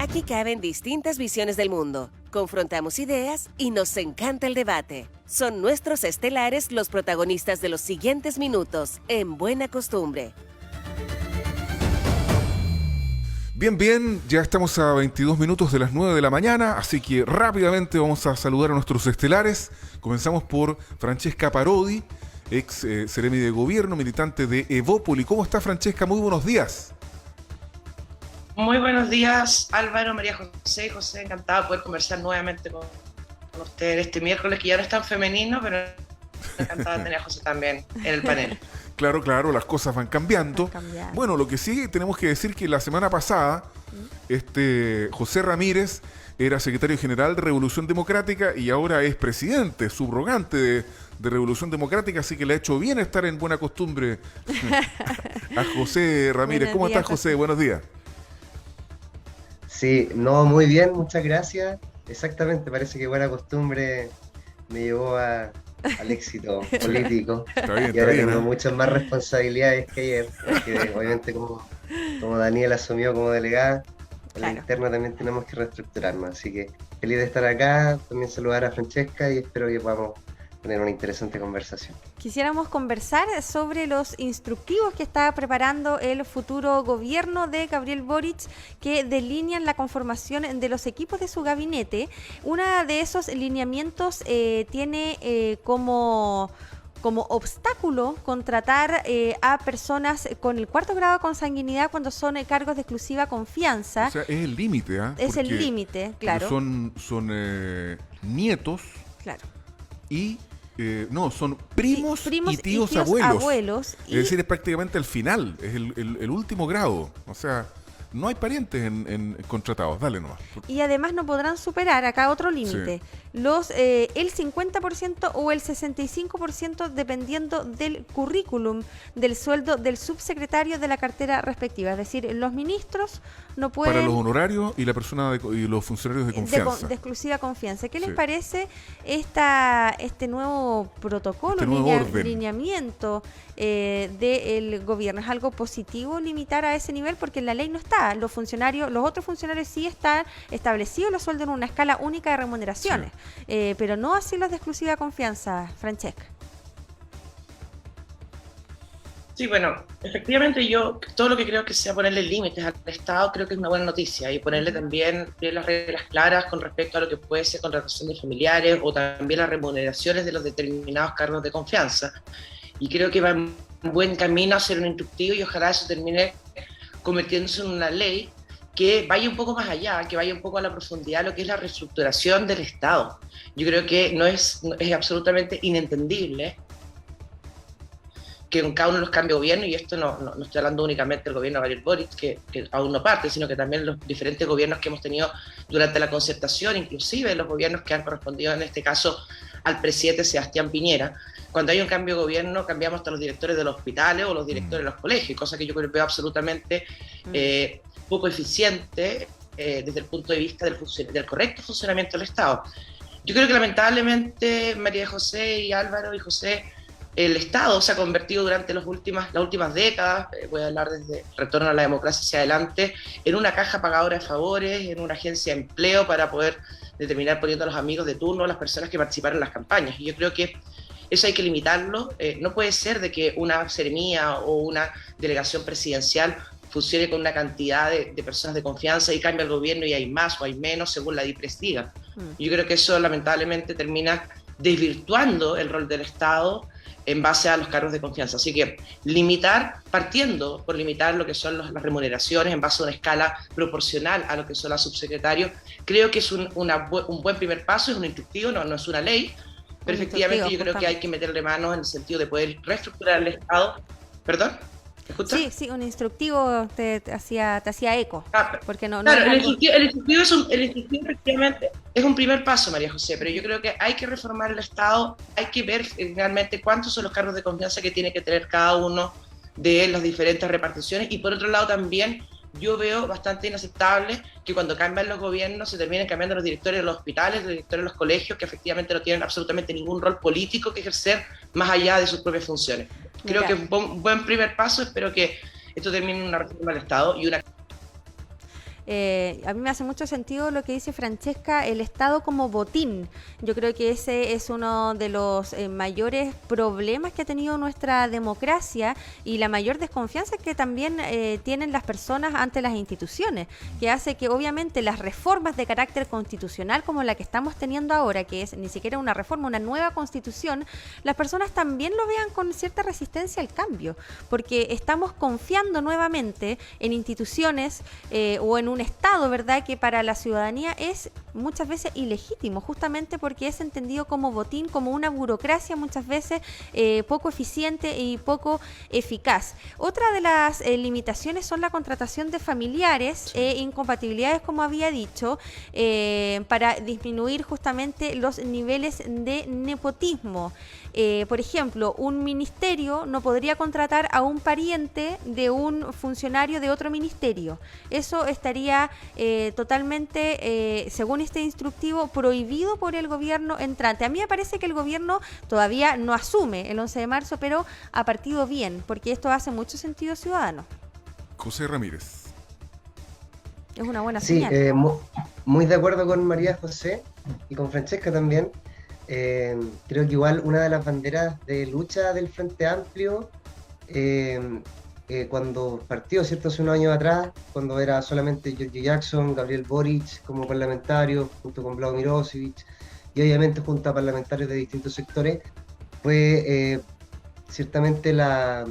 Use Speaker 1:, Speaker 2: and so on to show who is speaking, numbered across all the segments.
Speaker 1: Aquí caben distintas visiones del mundo, confrontamos ideas y nos encanta el debate. Son nuestros estelares los protagonistas de los siguientes minutos, en Buena Costumbre.
Speaker 2: Bien, ya estamos a 22 minutos de las 9 de la mañana, así que rápidamente vamos a saludar a nuestros estelares. Comenzamos por Francesca Parodi, ex seremi de gobierno, militante de Evópoli. ¿Cómo está, Francesca? Muy buenos días.
Speaker 3: Muy buenos días, Álvaro, María José. José, encantada de poder conversar nuevamente con ustedes este miércoles, que ya no es tan femenino, pero encantada de tener a José también en el panel.
Speaker 2: Claro, las cosas van cambiando. Bueno, lo que sí tenemos que decir que la semana pasada, José Ramírez era secretario general de Revolución Democrática y ahora es presidente, subrogante de Revolución Democrática, así que le ha hecho bien estar en Buena Costumbre a José Ramírez. ¿Cómo estás, José? Buenos días.
Speaker 4: Sí, no, muy bien, muchas gracias. Exactamente, parece que Buena Costumbre me llevó al éxito político.
Speaker 2: Está bien,
Speaker 4: y ahora tengo muchas más responsabilidades que ayer, porque obviamente como Daniel asumió como delegada, en la interna también tenemos que reestructurarnos. Así que feliz de estar acá, también saludar a Francesca y espero que podamos tener una interesante conversación.
Speaker 5: Quisiéramos conversar sobre los instructivos que está preparando el futuro gobierno de Gabriel Boric, que delinean la conformación de los equipos de su gabinete. Uno de esos lineamientos tiene como obstáculo contratar a personas con el 4º grado de consanguinidad cuando son cargos de exclusiva confianza.
Speaker 2: O sea, es el límite, ¿ah?
Speaker 5: Es el límite, claro.
Speaker 2: Son nietos.
Speaker 5: Claro.
Speaker 2: Y son primos y tíos abuelos. Es decir, es prácticamente el final, es el último grado. O sea, no hay parientes en contratados. Dale nomás.
Speaker 5: Y además no podrán superar acá otro límite. Sí. El 50% o el 65% dependiendo del currículum, del sueldo del subsecretario de la cartera respectiva. Es decir, los ministros no pueden...
Speaker 2: Para los honorarios y la persona y los funcionarios de confianza.
Speaker 5: De exclusiva confianza. ¿Qué les parece este nuevo protocolo, lineamiento del gobierno? ¿Es algo positivo limitar a ese nivel? Porque en la ley no está. Los otros funcionarios sí están establecidos los sueldos en una escala única de remuneraciones. Sí. Pero no así los de exclusiva confianza, Francesca.
Speaker 3: Sí, bueno, efectivamente yo todo lo que creo que sea ponerle límites al Estado creo que es una buena noticia, y ponerle también las reglas claras con respecto a lo que puede ser contratación de familiares o también las remuneraciones de los determinados cargos de confianza. Y creo que va en buen camino a ser un instructivo y ojalá eso termine convirtiéndose en una ley que vaya un poco más allá, que vaya un poco a la profundidad de lo que es la reestructuración del Estado. Yo creo que es absolutamente inentendible que en cada uno de los cambios de gobierno, y esto no estoy hablando únicamente del gobierno de Gabriel Boric, que aún no parte, sino que también los diferentes gobiernos que hemos tenido durante la concertación, inclusive los gobiernos que han correspondido en este caso al presidente Sebastián Piñera. Cuando hay un cambio de gobierno, cambiamos hasta los directores de los hospitales o los directores de los colegios, cosa que yo creo absolutamente poco eficiente desde el punto de vista del correcto funcionamiento del Estado. Yo creo que lamentablemente, María José y Álvaro y José, el Estado se ha convertido durante las últimas décadas, voy a hablar desde el retorno a la democracia hacia adelante, en una caja pagadora de favores, en una agencia de empleo para poder determinar poniendo a los amigos de turno a las personas que participaron en las campañas. Y yo creo que eso hay que limitarlo. No puede ser de que una seremía o una delegación presidencial funcione con una cantidad de personas de confianza y cambia el gobierno y hay más o hay menos según la DIPRES diga. Yo creo que eso lamentablemente termina desvirtuando el rol del Estado en base a los cargos de confianza. Así que partiendo por limitar lo que son las remuneraciones en base a una escala proporcional a lo que son los subsecretarios, creo que es un buen primer paso, es un instructivo, no es una ley, pero efectivamente yo creo que hay que meterle manos en el sentido de poder reestructurar el Estado. ¿Perdón? ¿Me escuchas?
Speaker 5: Sí, un instructivo te hacía eco. Porque
Speaker 3: claro, el instructivo efectivamente es un primer paso, María José, pero yo creo que hay que reformar el Estado, hay que ver realmente cuántos son los cargos de confianza que tiene que tener cada uno de las diferentes reparticiones, y por otro lado también yo veo bastante inaceptable que cuando cambian los gobiernos se terminen cambiando los directores de los hospitales, los directores de los colegios, que efectivamente no tienen absolutamente ningún rol político que ejercer más allá de sus propias funciones. Creo que es un buen primer paso, espero que esto termine en una reforma del Estado y una...
Speaker 5: A mí me hace mucho sentido lo que dice Francesca, el Estado como botín. Yo creo que ese es uno de los mayores problemas que ha tenido nuestra democracia y la mayor desconfianza que también tienen las personas ante las instituciones, que hace que obviamente las reformas de carácter constitucional como la que estamos teniendo ahora, que es ni siquiera una reforma, una nueva constitución, las personas también lo vean con cierta resistencia al cambio, porque estamos confiando nuevamente en instituciones o en un Estado, ¿verdad?, que para la ciudadanía es muchas veces ilegítimo, justamente porque es entendido como botín, como una burocracia muchas veces poco eficiente y poco eficaz. Otra de las limitaciones son la contratación de familiares e incompatibilidades, como había dicho, para disminuir justamente los niveles de nepotismo. Por ejemplo, un ministerio no podría contratar a un pariente de un funcionario de otro ministerio. Eso estaría totalmente, según este instructivo, prohibido por el gobierno entrante. A mí me parece que el gobierno todavía no asume el 11 de marzo, pero ha partido bien, porque esto hace mucho sentido ciudadano.
Speaker 2: José Ramírez.
Speaker 5: Es una buena
Speaker 4: Sí,
Speaker 5: señal.
Speaker 4: muy de acuerdo con María José y con Francesca también. Creo que igual una de las banderas de lucha del Frente Amplio, cuando partió, ¿cierto?, hace unos años atrás, cuando era solamente Giorgio Jackson, Gabriel Boric como parlamentario, junto con Vlado Mirosevic, y obviamente junto a parlamentarios de distintos sectores, fue ciertamente la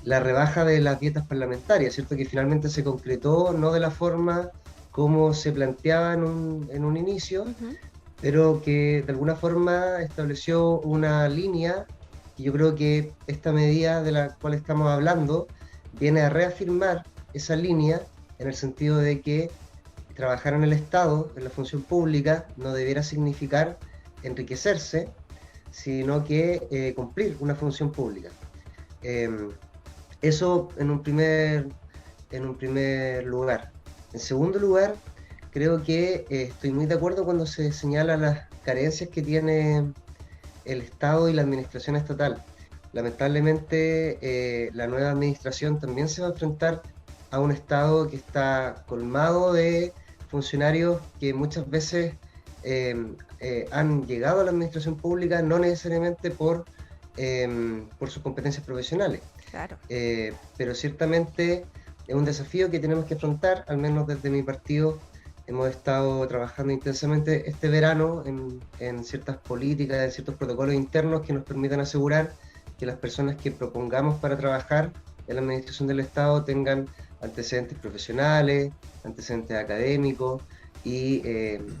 Speaker 4: rebaja de las dietas parlamentarias, ¿cierto?, que finalmente se concretó no de la forma como se planteaba en un inicio, pero que de alguna forma estableció una línea, y yo creo que esta medida de la cual estamos hablando viene a reafirmar esa línea, en el sentido de que trabajar en el Estado, en la función pública, no debiera significar enriquecerse, sino que cumplir una función pública. Eso en un primer lugar. En segundo lugar, creo que estoy muy de acuerdo cuando se señalan las carencias que tiene el Estado y la administración estatal. Lamentablemente, la nueva administración también se va a enfrentar a un Estado que está colmado de funcionarios que muchas veces han llegado a la administración pública no necesariamente por sus competencias profesionales.
Speaker 5: Claro.
Speaker 4: Pero ciertamente es un desafío que tenemos que afrontar, al menos desde mi partido. Hemos estado trabajando intensamente este verano en ciertas políticas, en ciertos protocolos internos que nos permitan asegurar que las personas que propongamos para trabajar en la administración del Estado tengan antecedentes profesionales, antecedentes académicos y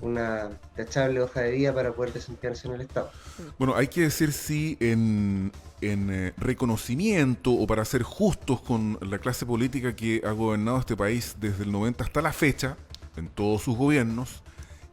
Speaker 4: una tachable hoja de vida para poder desempeñarse en el Estado.
Speaker 2: Bueno, hay que decir sí en reconocimiento o para ser justos con la clase política que ha gobernado este país desde el 90 hasta la fecha, en todos sus gobiernos,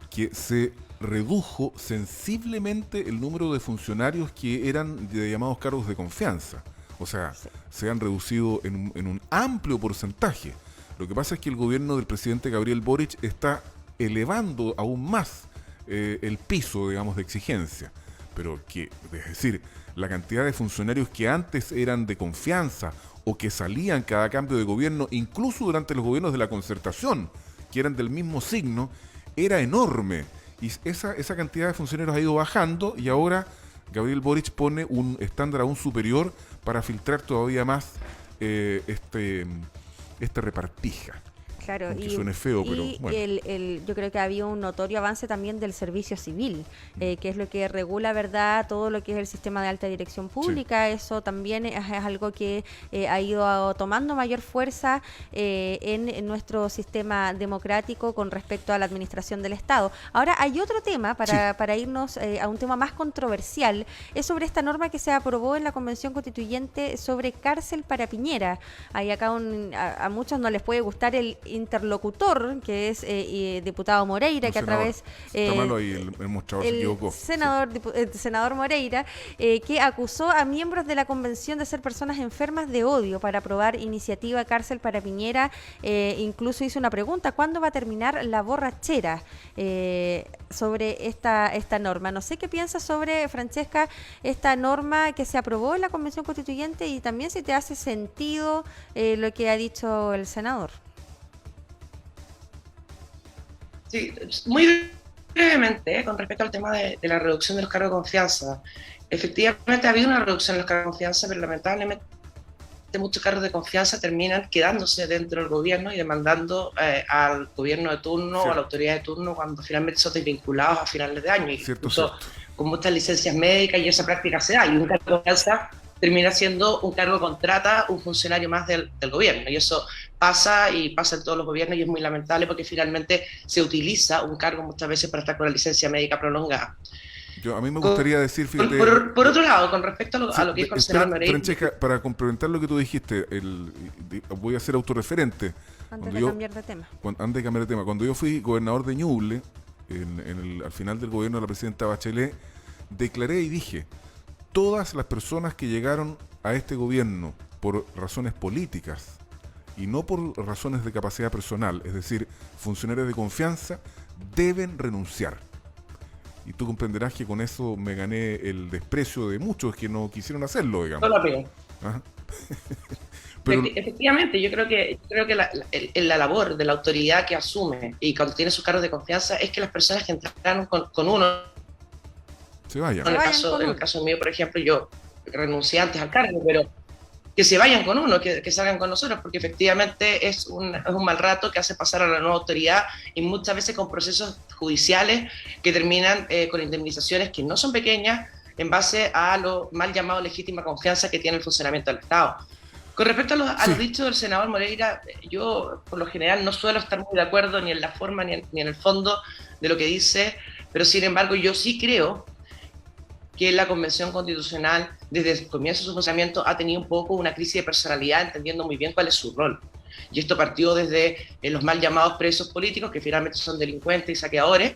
Speaker 2: que se redujo sensiblemente el número de funcionarios que eran de llamados cargos de confianza. O sea, se han reducido en un amplio porcentaje. Lo que pasa es que el gobierno del presidente Gabriel Boric está elevando aún más el piso, digamos, de exigencia. Pero que, es decir, la cantidad de funcionarios que antes eran de confianza o que salían cada cambio de gobierno, incluso durante los gobiernos de la Concertación, que eran del mismo signo, era enorme. Y esa cantidad de funcionarios ha ido bajando y ahora Gabriel Boric pone un estándar aún superior para filtrar todavía más esta repartija.
Speaker 5: Claro,
Speaker 2: aunque suene feo, pero bueno.
Speaker 5: Yo creo que había un notorio avance también del servicio civil, que es lo que regula, ¿verdad?, todo lo que es el sistema de alta dirección pública. Sí. Eso también es algo que ha ido tomando mayor fuerza en nuestro sistema democrático con respecto a la administración del Estado. Ahora, hay otro tema para irnos a un tema más controversial, es sobre esta norma que se aprobó en la Convención Constituyente sobre cárcel para Piñera. Hay acá a muchos no les puede gustar el interlocutor, que es diputado Moreira, que a través...
Speaker 2: Está malo ahí, el mostrador se equivocó.
Speaker 5: Senador Moreira, que acusó a miembros de la convención de ser personas enfermas de odio para aprobar iniciativa cárcel para Piñera. Incluso hizo una pregunta: ¿cuándo va a terminar la borrachera? Sobre esta norma. No sé qué piensas sobre, Francesca, esta norma que se aprobó en la Convención Constituyente y también si te hace sentido lo que ha dicho el senador.
Speaker 3: Sí, muy brevemente, con respecto al tema de la reducción de los cargos de confianza. Efectivamente ha habido una reducción de los cargos de confianza, pero lamentablemente muchos cargos de confianza terminan quedándose dentro del gobierno y demandando al gobierno de turno o a la autoridad de turno cuando finalmente son desvinculados a finales de año. Incluso con muchas licencias médicas y esa práctica se da. Y un cargo de confianza termina siendo un cargo de contrata, un funcionario más del gobierno. Y eso pasa en todos los gobiernos y es muy lamentable porque finalmente se utiliza un cargo muchas veces para estar con la licencia médica prolongada.
Speaker 2: A mí me gustaría decir, fíjate...
Speaker 3: Por otro lado, con respecto a lo que dijo el senador Moreira...
Speaker 2: Francesca, para complementar lo que tú dijiste, voy a ser autorreferente.
Speaker 5: Antes de cambiar de tema.
Speaker 2: Cuando yo fui gobernador de Ñuble, al final del gobierno de la presidenta Bachelet, declaré y dije, todas las personas que llegaron a este gobierno por razones políticas y no por razones de capacidad personal, es decir, funcionarios de confianza, deben renunciar. Y tú comprenderás que con eso me gané el desprecio de muchos que no quisieron hacerlo, digamos.
Speaker 3: No lo pego. Pero... Efectivamente, yo creo que la labor de la autoridad que asume y cuando tiene sus cargos de confianza es que las personas que entraron con uno
Speaker 2: se vayan.
Speaker 3: En el caso mío, por ejemplo, yo renuncié antes al cargo, pero que se vayan con uno, que salgan con nosotros, porque efectivamente es un mal rato que hace pasar a la nueva autoridad y muchas veces con procesos judiciales que terminan con indemnizaciones que no son pequeñas en base a lo mal llamado legítima confianza que tiene el funcionamiento del Estado. Con respecto a los dichos del senador Moreira, yo por lo general no suelo estar muy de acuerdo ni en la forma ni en el fondo de lo que dice, pero sin embargo yo sí creo que la Convención Constitucional, desde el comienzo de su funcionamiento, ha tenido un poco una crisis de personalidad, entendiendo muy bien cuál es su rol. Y esto partió desde los mal llamados presos políticos, que finalmente son delincuentes y saqueadores,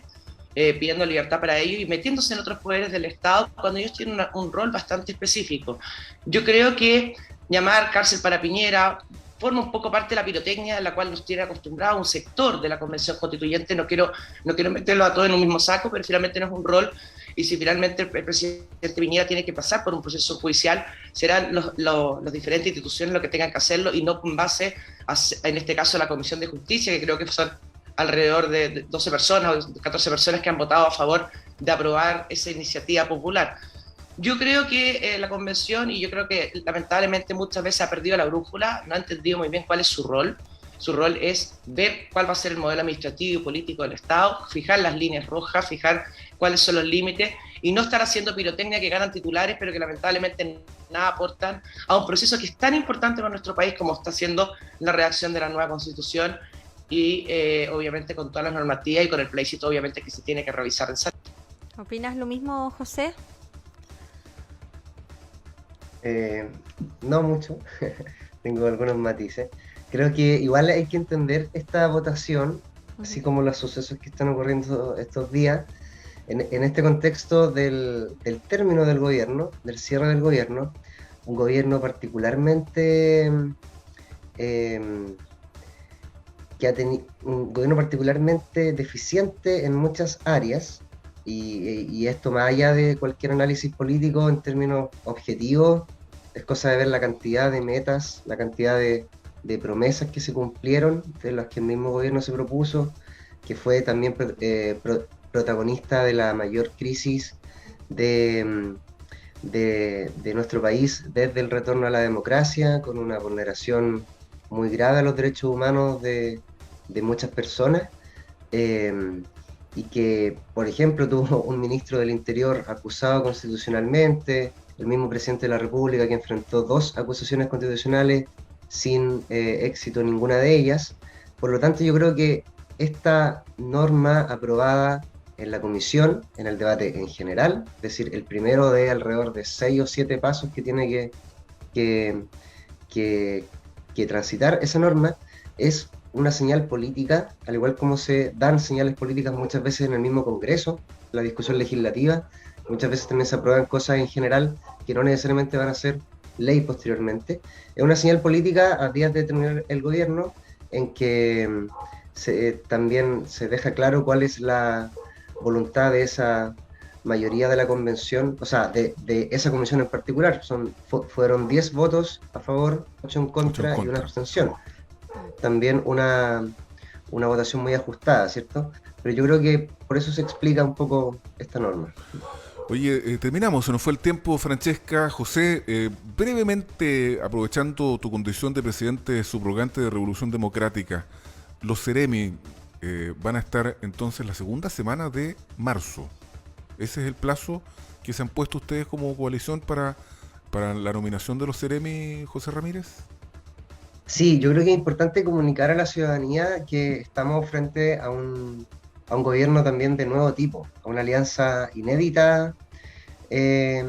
Speaker 3: pidiendo libertad para ellos y metiéndose en otros poderes del Estado cuando ellos tienen un rol bastante específico. Yo creo que llamar cárcel para Piñera forma un poco parte de la pirotecnia en la cual nos tiene acostumbrado un sector de la Convención Constituyente. No quiero meterlo a todos en un mismo saco, pero finalmente no es un rol. Y si finalmente el presidente Piñera tiene que pasar por un proceso judicial, serán las diferentes instituciones los que tengan que hacerlo y no con base, en este caso, a la Comisión de Justicia, que creo que son alrededor de 12 personas o 14 personas que han votado a favor de aprobar esa iniciativa popular. Yo creo que la Convención, y yo creo que lamentablemente muchas veces ha perdido la brújula, no ha entendido muy bien cuál es su rol. Su rol es ver cuál va a ser el modelo administrativo y político del Estado, fijar las líneas rojas, fijar cuáles son los límites y no estar haciendo pirotecnia que ganan titulares, pero que lamentablemente nada aportan a un proceso que es tan importante para nuestro país como está siendo la redacción de la nueva Constitución y obviamente con todas las normativas y con el plebiscito obviamente que se tiene que revisar.
Speaker 5: ¿Opinas lo mismo, José?
Speaker 4: No mucho, tengo algunos matices. Creo que igual hay que entender esta votación, así como los sucesos que están ocurriendo estos días, en este contexto del término del gobierno, del cierre del gobierno, un gobierno particularmente un gobierno particularmente deficiente en muchas áreas, y esto más allá de cualquier análisis político en términos objetivos, es cosa de ver la cantidad de metas, la cantidad de promesas que se cumplieron, de las que el mismo gobierno se propuso, que fue también protagonista de la mayor crisis de nuestro país desde el retorno a la democracia, con una vulneración muy grave a los derechos humanos de muchas personas, y que, por ejemplo, tuvo un ministro del Interior acusado constitucionalmente, el mismo presidente de la República que enfrentó 2 acusaciones constitucionales sin éxito ninguna de ellas. Por lo tanto, yo creo que esta norma aprobada en la comisión, en el debate en general, es decir, el primero de alrededor de 6 o 7 pasos que tiene que transitar esa norma, es una señal política, al igual como se dan señales políticas muchas veces en el mismo Congreso, la discusión legislativa. Muchas veces también se aprueban cosas en general que no necesariamente van a ser ley posteriormente. Es una señal política a días de terminar el gobierno, en que también se deja claro cuál es la voluntad de esa mayoría de la convención, o sea, de esa comisión en particular. Fueron 10 votos a favor, 8 en contra y una abstención. También una votación muy ajustada, ¿cierto? pero yo creo que por eso se explica un poco esta norma.
Speaker 2: Oye, terminamos, se nos fue el tiempo, Francesca. José, brevemente, aprovechando tu condición de presidente subrogante de Revolución Democrática, los Ceremi van a estar entonces la segunda semana de marzo. ¿Ese es el plazo que se han puesto ustedes como coalición para la nominación de los Ceremi, José Ramírez?
Speaker 4: Sí, yo creo que es importante comunicar a la ciudadanía que estamos frente a un gobierno también de nuevo tipo, a una alianza inédita de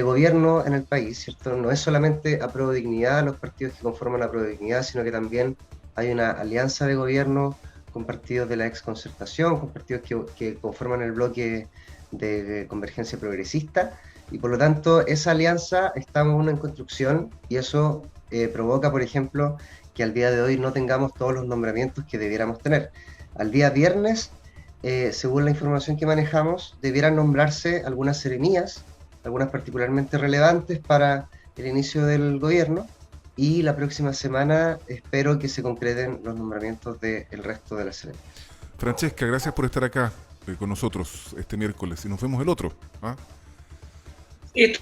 Speaker 4: gobierno en el país, ¿cierto? No es solamente Apruebo Dignidad, los partidos que conforman Apruebo Dignidad, sino que también hay una alianza de gobierno con partidos de la exconcertación, con partidos que conforman el bloque de Convergencia Progresista, y por lo tanto esa alianza está aún en construcción, y eso provoca, por ejemplo, que al día de hoy no tengamos todos los nombramientos que debiéramos tener. Al día viernes, según la información que manejamos, debieran nombrarse algunas seremías, algunas particularmente relevantes para el inicio del gobierno, y la próxima semana espero que se concreten los nombramientos del resto de las seremías.
Speaker 2: Francesca, gracias por estar acá con nosotros este miércoles y nos vemos el otro. ¿Ah?
Speaker 3: Y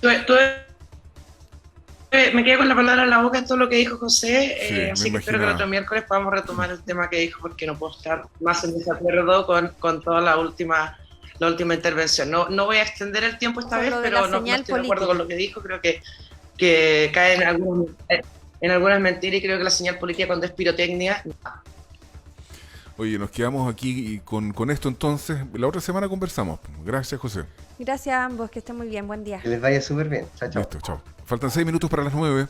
Speaker 3: me quedé con la palabra en la boca en todo lo que dijo José,
Speaker 2: Sí,
Speaker 3: así que espero que el otro miércoles podamos retomar el tema que dijo, porque no puedo estar más en desacuerdo con toda la última intervención. No voy a extender el tiempo esta vez, pero no estoy de acuerdo con lo que dijo. Creo que cae en algunas mentiras, y creo que la señal política cuando es pirotecnia...
Speaker 2: Oye, nos quedamos aquí y con esto entonces. La otra semana conversamos. Gracias, José.
Speaker 5: Gracias a ambos, que estén muy bien. Buen día.
Speaker 4: Que les vaya súper bien. Chao, chao.
Speaker 2: Listo, chao. Faltan 6 minutos para las 9.